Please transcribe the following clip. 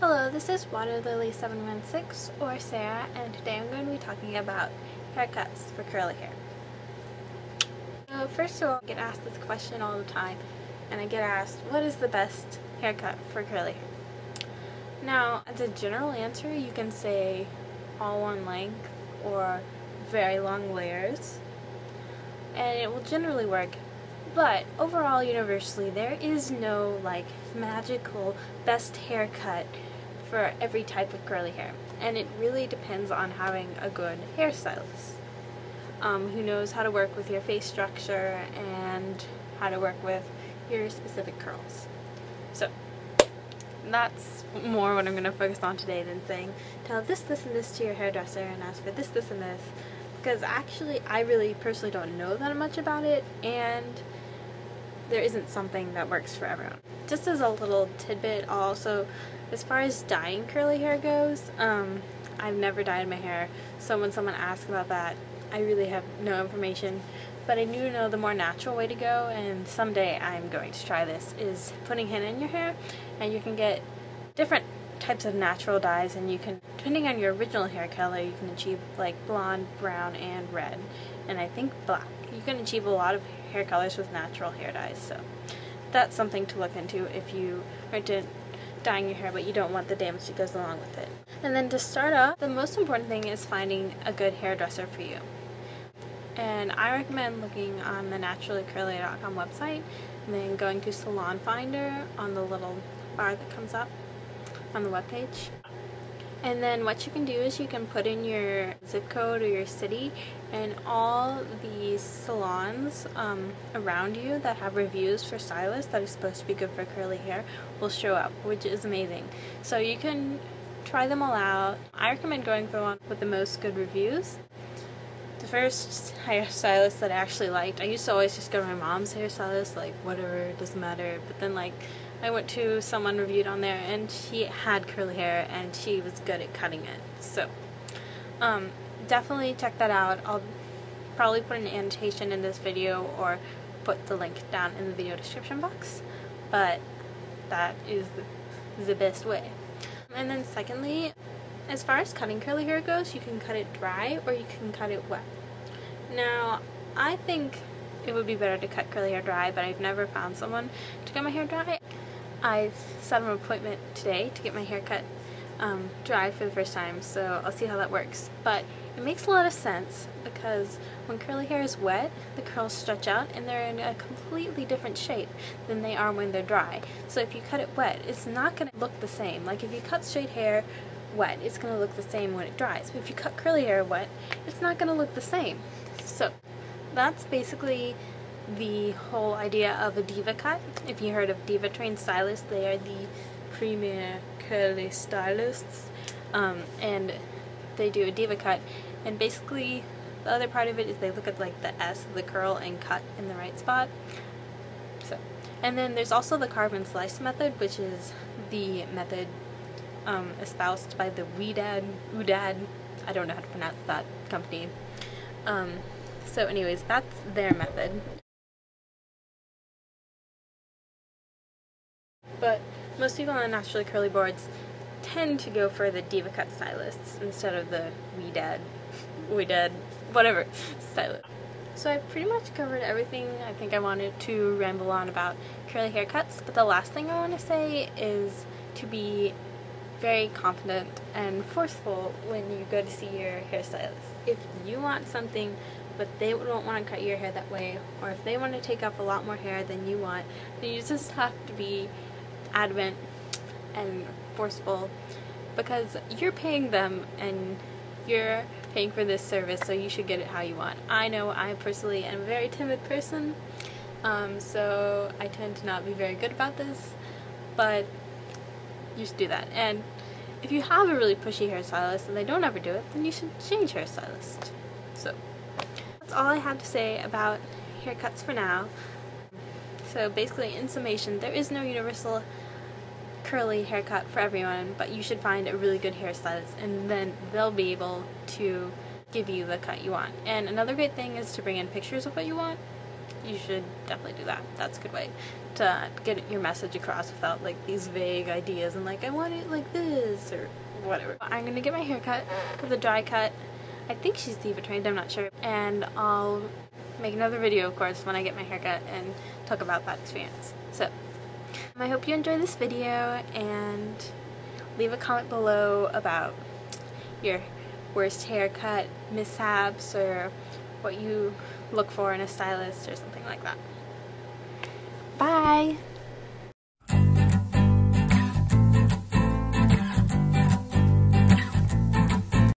Hello, this is Waterlily716 or Sarah, and today I'm going to be talking about haircuts for curly hair. So first of all, I get asked this question all the time, and I get asked, what is the best haircut for curly hair? Now, as a general answer, you can say all one length or very long layers, and it will generally work. But overall, universally, there is no magical best haircut for every type of curly hair, and it really depends on having a good hairstylist who knows how to work with your face structure and how to work with your specific curls. So that's more what I'm going to focus on today than saying tell this, this, and this to your hairdresser and ask for this, this, and this, because actually I really personally don't know that much about it, and there isn't something that works for everyone. Just as a little tidbit also, as far as dyeing curly hair goes, I've never dyed my hair, so when someone asks about that, I really have no information, but I do know the more natural way to go, and someday I'm going to try this, is putting henna in your hair, and you can get different types of natural dyes, and you can, depending on your original hair color, you can achieve like blonde, brown, and red, and I think black. You can achieve a lot of hair colors with natural hair dyes, so that's something to look into if you are into dyeing your hair but you don't want the damage that goes along with it. And then to start off, the most important thing is finding a good hairdresser for you. And I recommend looking on the naturallycurly.com website and then going to Salon Finder on the little bar that comes up on the webpage. And then what you can do is you can put in your zip code or your city, and all these salons around you that have reviews for stylists that are supposed to be good for curly hair will show up, which is amazing. So you can try them all out. I recommend going for one with the most good reviews. The first hairstylist that I actually liked, I used to always just go to my mom's hairstylist, like whatever, it doesn't matter, but then I went to someone reviewed on there and she had curly hair and she was good at cutting it. So definitely check that out. I'll probably put an annotation in this video or put the link down in the video description box, but that is the best way. And then secondly, as far as cutting curly hair goes, you can cut it dry or you can cut it wet. Now, I think it would be better to cut curly hair dry, but I've never found someone to cut my hair dry. I set an appointment today to get my hair cut dry for the first time, so I'll see how that works. But it makes a lot of sense because when curly hair is wet, the curls stretch out and they're in a completely different shape than they are when they're dry. So if you cut it wet, it's not going to look the same. Like if you cut straight hair wet, it's going to look the same when it dries. But if you cut curly hair wet, it's not going to look the same. So that's basically the whole idea of a diva cut. If you heard of Diva Trained Stylists, they are the premier curly stylists, and they do a diva cut, and basically the other part of it is they look at like the S of the curl and cut in the right spot. So, and then there's also the carve and slice method, which is the method espoused by the Udad, I don't know how to pronounce that company. So anyways, that's their method. But most people on naturally curly boards tend to go for the diva cut stylists instead of the Udad, whatever stylist. So I pretty much covered everything I think I wanted to ramble on about curly haircuts, but the last thing I want to say is to be very confident and forceful when you go to see your hairstylist. If you want something but they don't want to cut your hair that way, or if they want to take up a lot more hair than you want, then you just have to be adamant and forceful, because you're paying them and you're paying for this service, so you should get it how you want. I know I personally am a very timid person, so I tend to not be very good about this, but you should do that. And if you have a really pushy hairstylist and they don't ever do it, then you should change hairstylist. So that's all I had to say about haircuts for now. So basically, in summation, there is no universal curly haircut for everyone, but you should find a really good hairstylist and then they'll be able to give you the cut you want. And another great thing is to bring in pictures of what you want, you should definitely do that. That's a good way to get your message across without like these vague ideas and like I want it like this or whatever. I'm gonna get my hair cut with a dry cut. I think she's diva trained, I'm not sure, and I'll make another video of course when I get my hair cut and talk about that experience. So I hope you enjoyed this video, and leave a comment below about your worst haircut mishaps or what you look for in a stylist or something like that. Bye!